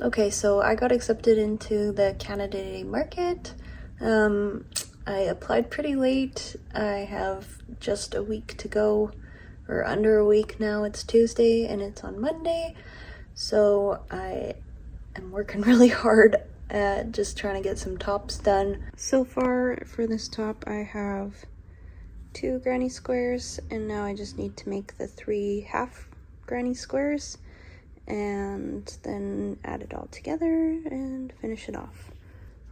Okay, so I got accepted into the Canada Day market. I applied pretty late. I have just a week to go, or under a week now. It's Tuesday and it's on Monday. So I am working really hard at just trying to get some tops done. So far for this top, I have 2 granny squares, and now I just need to make the 3 half granny squares and then add it all together and finish it off.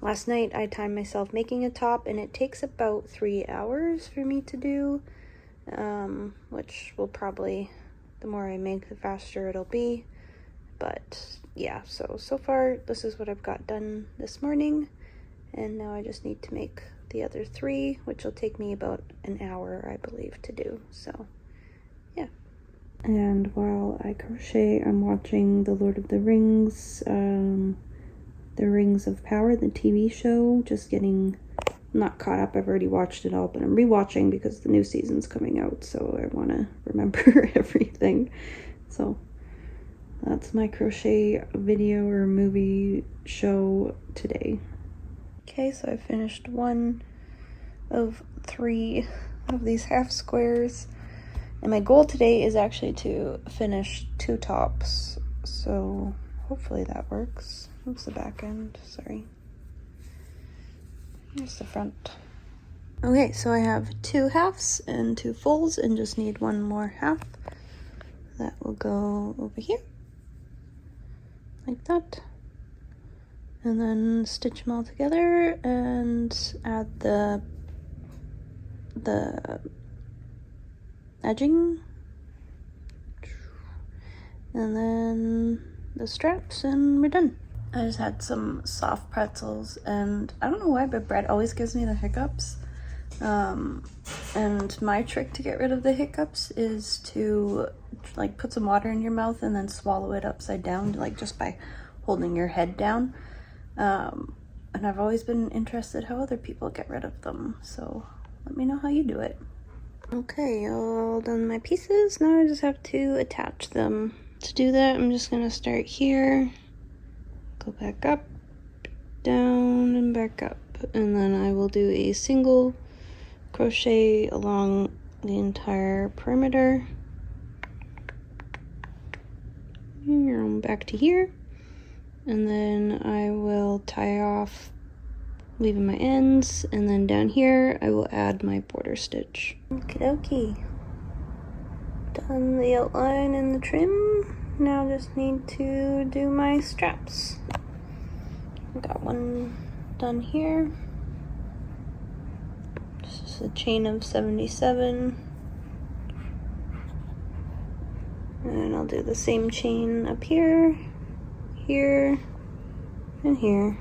Last night I timed myself making a top, and it takes about 3 hours for me to do, which will probably, the more I make, the faster it'll be. But yeah, so far this is what I've got done this morning, and now I just need to make the other 3, which will take me about an hour, I believe, to do. So yeah. And while I crochet, I'm watching The Lord of the Rings, The Rings of Power, the TV show. Just getting not caught up. I've already watched it all, but I'm rewatching because the new season's coming out, so I want to remember everything. So that's my crochet video or movie show today. Okay, so I finished 1 of 3 of these half squares. And my goal today is actually to finish 2 tops, so hopefully that works. Oops, the back end, sorry. Here's the front. Okay, so I have 2 halves and 2 fulls and just need 1 more half. That will go over here, like that. And then stitch them all together and add the edging, and then the straps, and we're done. I just had some soft pretzels, and I don't know why, but bread always gives me the hiccups. And my trick to get rid of the hiccups is to like put some water in your mouth and then swallow it upside down, like just by holding your head down. And I've always been interested how other people get rid of them, so let me know how you do it. Okay, all done my pieces. Now I just have to attach them. To do that, I'm just gonna start here, go back up, down, and back up. And then I will do a single crochet along the entire perimeter. Back to here. And then I will tie off, leaving my ends, and then down here I will add my border stitch. Okie dokie. Done the outline and the trim. Now just need to do my straps. Got one done here. This is a chain of 77. And I'll do the same chain up here, here, and here.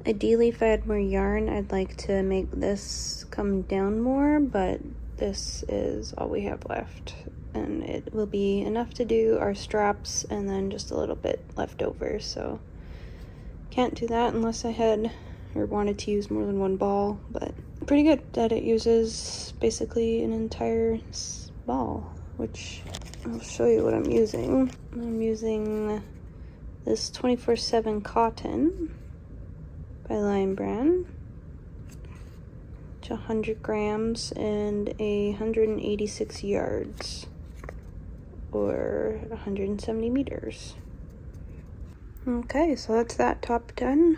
Ideally, if I had more yarn, I'd like to make this come down more, but this is all we have left. And it will be enough to do our straps and then just a little bit left over, so can't do that unless I had or wanted to use more than 1 ball, but pretty good that it uses basically an entire ball, which I'll show you what I'm using. I'm using this 24/7 cotton by Lion Brand. It's 100 grams and 186 yards, or 170 meters. Okay, so that's that top done.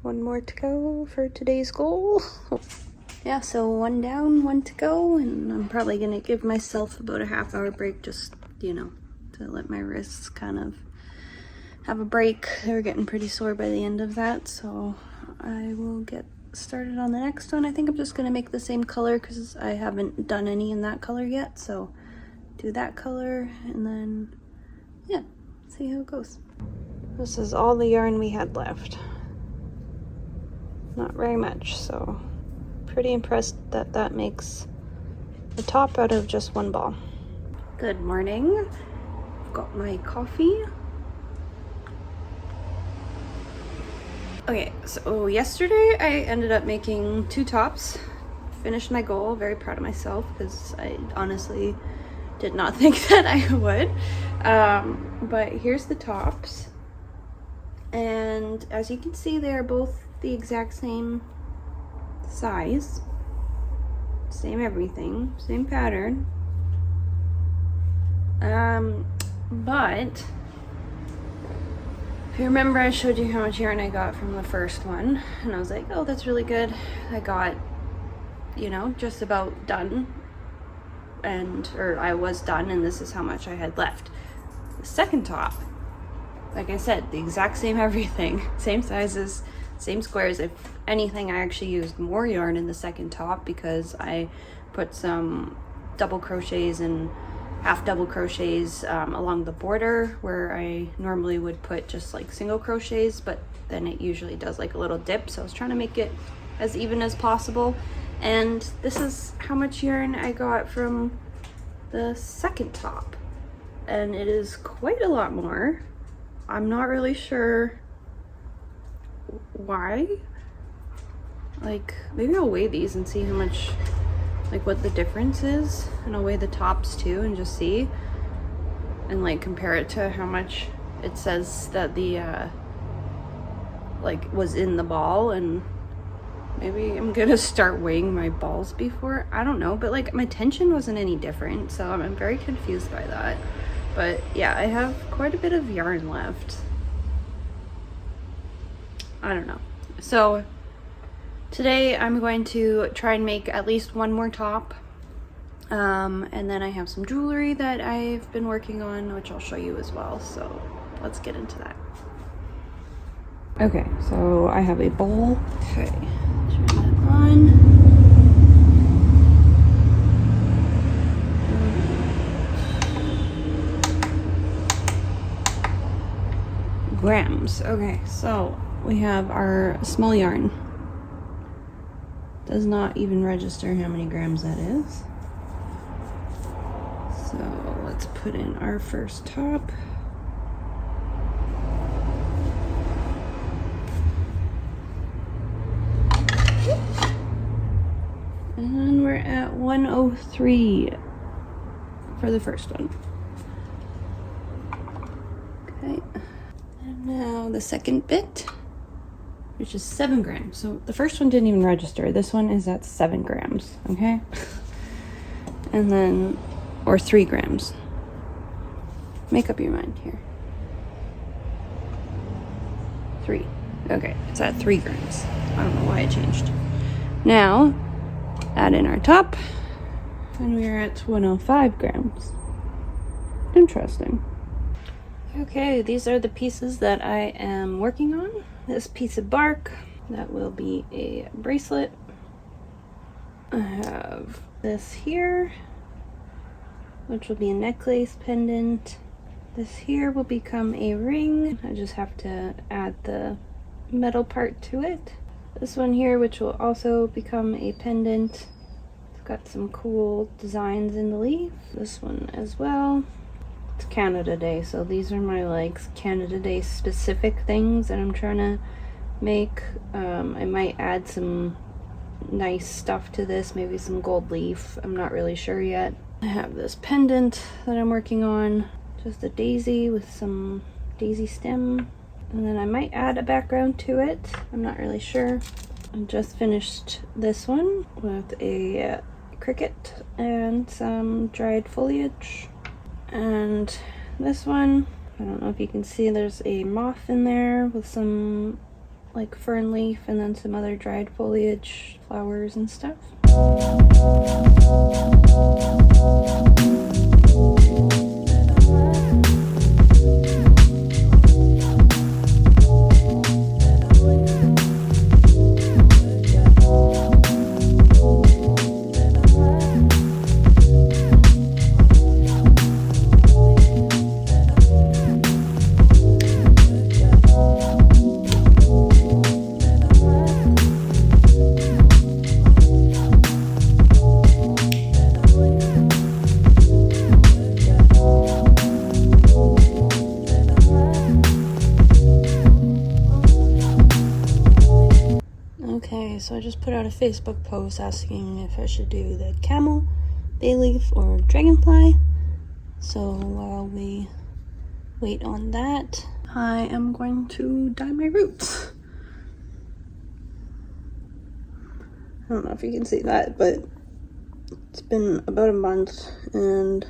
1 more to go for today's goal. Yeah, so 1 down, 1 to go, and I'm probably gonna give myself about a half-hour break, just, you know, to let my wrists kind of have a break. They were getting pretty sore by the end of that, so I will get started on the next one. I think I'm just gonna make the same color because I haven't done any in that color yet, so do that color and then yeah, see how it goes. This is all the yarn we had left. Not very much, so pretty impressed that that makes a top out of just 1 ball. Good morning. I've got my coffee. Okay, so yesterday I ended up making 2 tops. Finished my goal, very proud of myself because I honestly did not think that I would. But here's the tops. And as you can see, they're both the exact same size. Same everything, same pattern. But if you remember, I showed you how much yarn I got from the first one, and I was like, oh, that's really good. I got, you know, just about done, or I was done, and this is how much I had left. The second top, like I said, the exact same everything, same sizes, same squares. If anything, I actually used more yarn in the second top because I put some double crochets and half double crochets along the border where I normally would put just like single crochets, but then it usually does like a little dip. So I was trying to make it as even as possible. And this is how much yarn I got from the second top. And it is quite a lot more. I'm not really sure why. Like, maybe I'll weigh these and see how much, like what the difference is, and I'll weigh the tops too and just see and like compare it to how much it says that the like was in the ball. And maybe I'm gonna start weighing my balls before, I don't know, but like my tension wasn't any different, so I'm very confused by that. But yeah, I have quite a bit of yarn left. I don't know. So today I'm going to try and make at least one more top. And then I have some jewelry that I've been working on, which I'll show you as well. So let's get into that. Okay, so I have a bowl. Okay, turn that on. Grams. Okay, so we have our small yarn. Does not even register how many grams that is. So let's put in our first top. And we're at 103 for the first one. Okay. And now the second bit, which is 7 grams. So the first one didn't even register. This one is at 7 grams, okay? And then, or 3 grams. Make up your mind here. 3. Okay, it's at 3 grams. I don't know why it changed. Now, add in our top, and we are at 105 grams. Interesting. Okay, these are the pieces that I am working on. This piece of bark, that will be a bracelet. I have this here, which will be a necklace pendant. This here will become a ring. I just have to add the metal part to it. This one here, which will also become a pendant. It's got some cool designs in the leaf. This one as well. It's Canada Day, so these are my like Canada Day specific things that I'm trying to make. I might add some nice stuff to this, maybe some gold leaf. I'm not really sure yet. I have this pendant that I'm working on, just a daisy with some daisy stem, and then I might add a background to it. I'm not really sure. I just finished this one with a cricket and some dried foliage. And this one, I don't know if you can see, there's a moth in there with some like fern leaf and then some other dried foliage, flowers and stuff. So I just put out a Facebook post asking if I should do the camel, bay leaf, or dragonfly. So while we wait on that. I am going to dye my roots. I don't know if you can see that, but it's been about a month and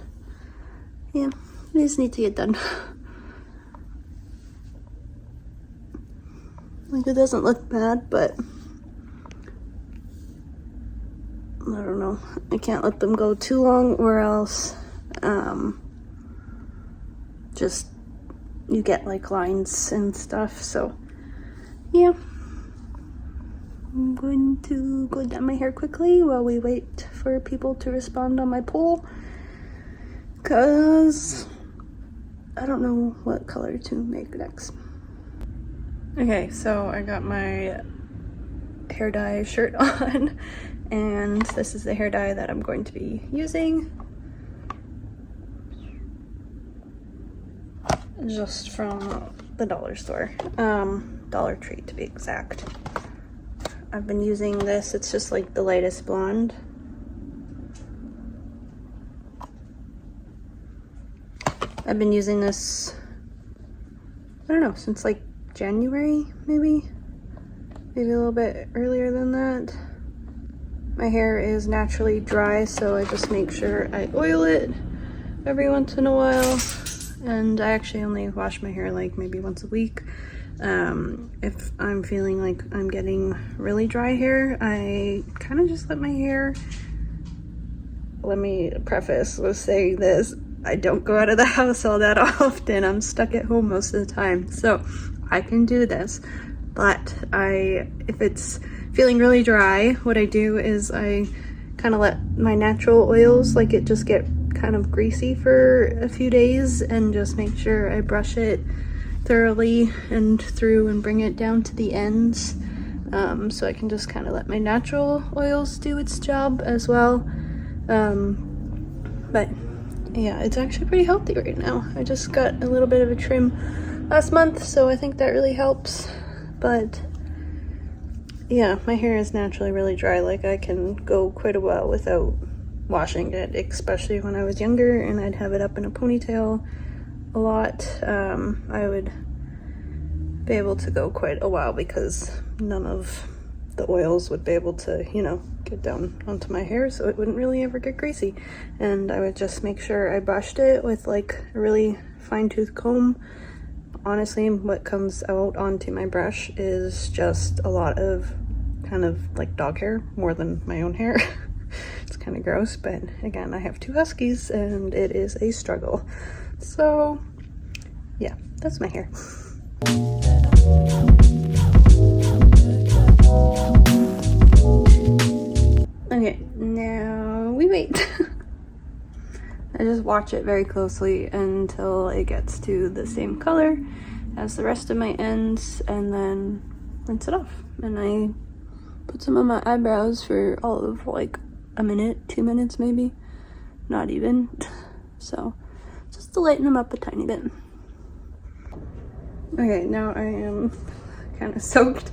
yeah, I just need to get done. Like, it doesn't look bad, but I don't know. I can't let them go too long or else just you get like lines and stuff. So yeah, I'm going to go dye my hair quickly while we wait for people to respond on my poll, because I don't know what color to make next. Okay, so I got my hair dye shirt on and this is the hair dye that I'm going to be using. Just from the dollar store, Dollar Tree to be exact. I've been using this, it's just like the lightest blonde. I've been using this, I don't know, since like January, maybe a little bit earlier than that. My hair is naturally dry, so I just make sure I oil it every once in a while. And I actually only wash my hair like maybe once a week. If I'm feeling like I'm getting really dry hair, I kind of just let my hair, let me preface with saying this, I don't go out of the house all that often. I'm stuck at home most of the time, so I can do this. But if it's feeling really dry, what I do is I kind of let my natural oils, like it just get kind of greasy for a few days, and just make sure I brush it thoroughly and through and bring it down to the ends, so I can just kind of let my natural oils do its job as well. But yeah, it's actually pretty healthy right now. I just got a little bit of a trim last month, so I think that really helps. But yeah, my hair is naturally really dry. Like, I can go quite a while without washing it, especially when I was younger and I'd have it up in a ponytail a lot. I would be able to go quite a while because none of the oils would be able to, you know, get down onto my hair, so it wouldn't really ever get greasy. And I would just make sure I brushed it with like a really fine-tooth comb. Honestly, what comes out onto my brush is just a lot of kind of like dog hair more than my own hair. It's kind of gross, but again, I have 2 huskies and it is a struggle. So yeah, that's my hair. Okay, now we wait. I just watch it very closely until it gets to the same color as the rest of my ends, and then rinse it off. And I put some on my eyebrows for all of like a minute, 2 minutes maybe, not even. So just to lighten them up a tiny bit. Okay, now I am kind of soaked,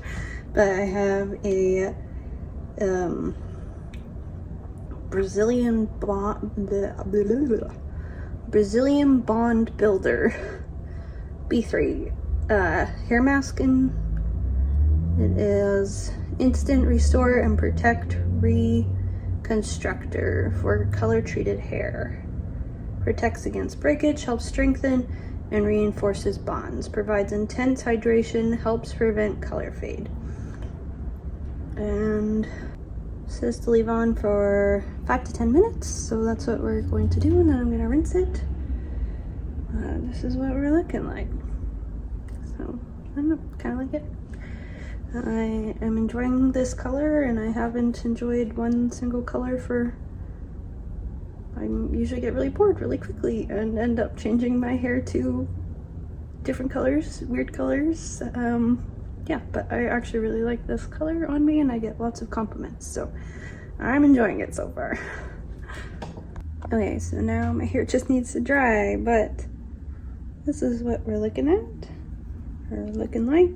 but I have a Brazilian Bond Builder B3 hair mask, and it is Instant Restore and Protect Reconstructor for color treated hair. Protects against breakage, helps strengthen and reinforces bonds, provides intense hydration, helps prevent color fade. And says to leave on for 5 to 10 minutes, so that's what we're going to do, and then I'm going to rinse it. This is what we're looking like. So I don't know, kind of like it. I am enjoying this color, and I haven't enjoyed one single color for, I usually get really bored really quickly and end up changing my hair to different colors, weird colors. Yeah, but I actually really like this color on me, and I get lots of compliments, so I'm enjoying it so far. Okay, so now my hair just needs to dry, but this is what we're looking at, or looking like.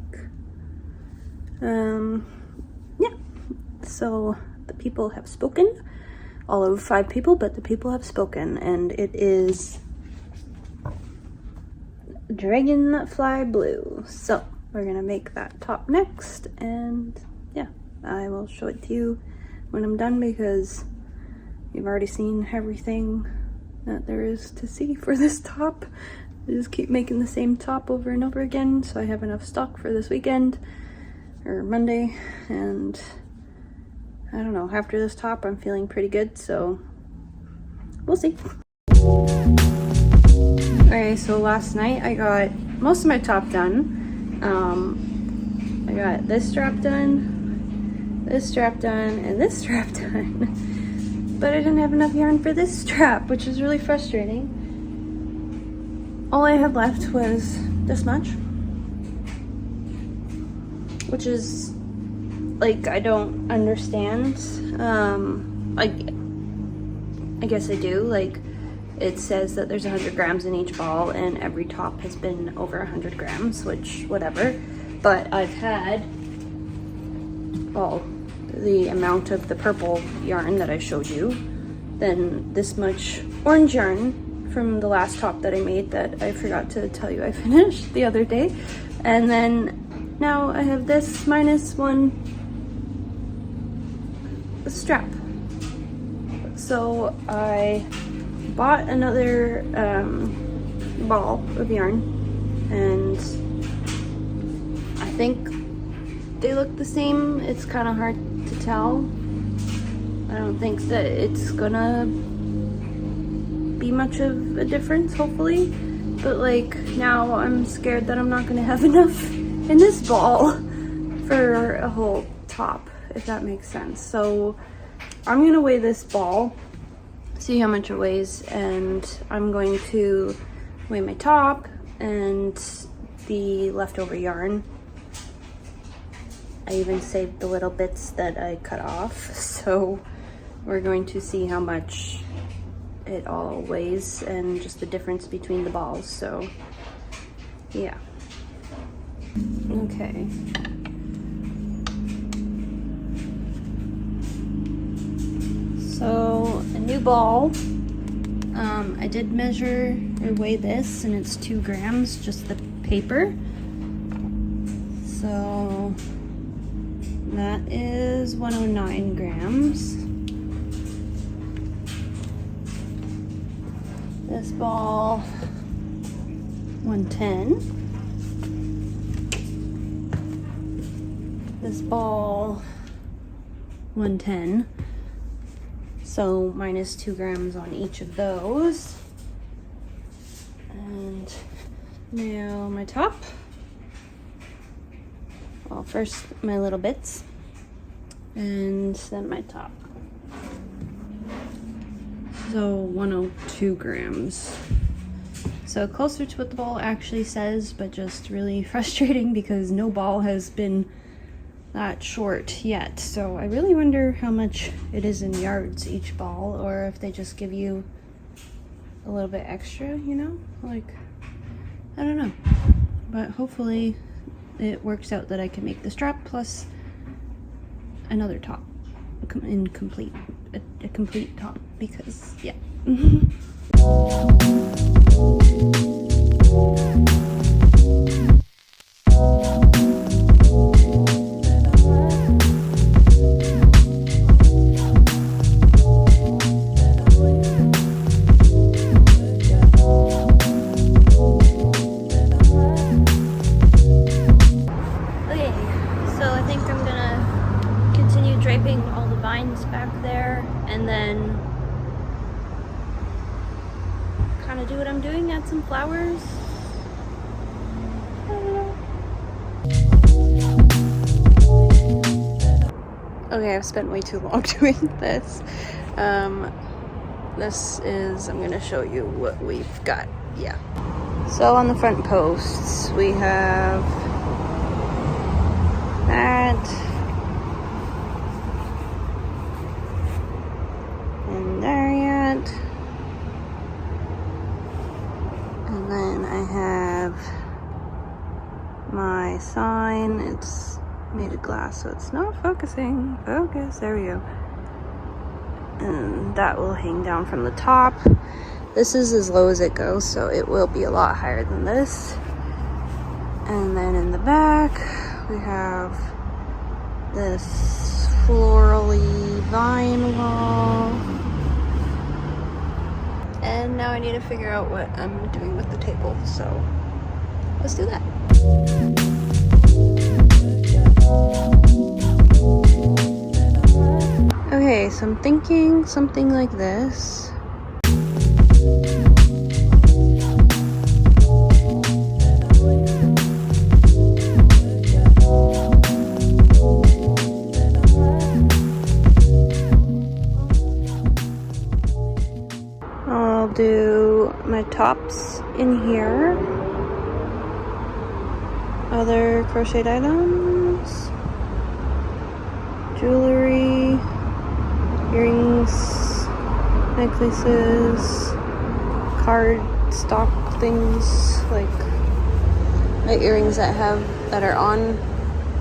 Yeah, so the people have spoken, all of 5 people, but the people have spoken, and it is Dragonfly Blue. So we're gonna make that top next, and yeah, I will show it to you when I'm done because you've already seen everything that there is to see for this top. I just keep making the same top over and over again, so I have enough stock for this weekend or Monday. And I don't know, after this top I'm feeling pretty good, so we'll see. Okay, so last night I got most of my top done. I got this strap done, this strap done, and this strap done. But I didn't have enough yarn for this strap, which is really frustrating. All I had left was this much, which is like, I don't understand. I guess I do. Like, it says that there's 100 grams in each ball, and every top has been over 100 grams, which whatever. But I've had, well, the amount of the purple yarn that I showed you, then this much orange yarn from the last top that I made that I forgot to tell you I finished the other day, and then now I have this minus one strap. So I bought another ball of yarn, and I think they look the same. It's kind of hard to tell. I don't think that it's gonna be much of a difference, hopefully, but like, now I'm scared that I'm not gonna have enough in this ball for a whole top, if that makes sense. So I'm gonna weigh this ball, see how much it weighs, and I'm going to weigh my top and the leftover yarn. I even saved the little bits that I cut off, so we're going to see how much it all weighs and just the difference between the balls. So yeah. Okay. So a new ball. I did measure or weigh this, and it's 2 grams, just the paper. So that is 109 grams. This ball, 110. This ball, 110. So minus 2 grams on each of those. And now my top. Well, first my little bits, and then my top. So 102 grams. So closer to what the ball actually says, but just really frustrating because no ball has been that short yet. So I really wonder how much it is in yards each ball, or if they just give you a little bit extra, you know? Like, I don't know. But hopefully it works out that I can make the strap plus another top in complete, a complete top, because yeah. Draping all the vines back there, and then kind of do what I'm doing, add some flowers. I don't know. Okay, I've spent way too long doing this. This is, I'm gonna show you what we've got. Yeah. So on the front posts, we have that. And there yet. And then I have my sign. It's made of glass, so it's not focusing. Focus, there we go. And that will hang down from the top. This is as low as it goes, so it will be a lot higher than this. And then in the back, we have this florally vine wall. And now I need to figure out what I'm doing with the table, so let's do that. Okay, so I'm thinking something like this. I'll do my tops in here. Other crocheted items. Jewelry. Earrings. Necklaces. Card stock things. Like my earrings that are on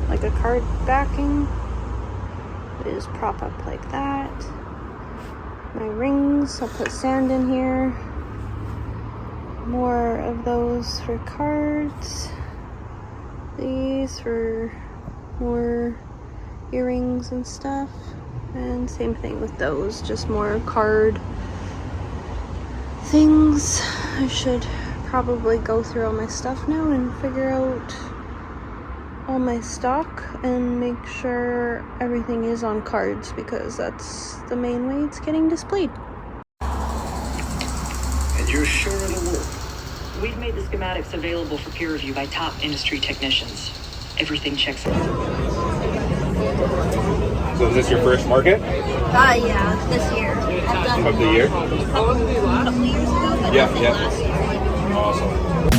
like a card backing. They just prop up like that. My rings, I'll put sand in here. More of those for cards. These for more earrings and stuff. And same thing with those, just more card things. I should probably go through all my stuff now and figure out all my stock and make sure everything is on cards, because that's the main way it's getting displayed. And you're sure it'll work? We've made the schematics available for peer review by top industry technicians. Everything checks out. So is this your first market Yeah, this year. I've done of the year? a couple years ago, but nothing last year. Awesome.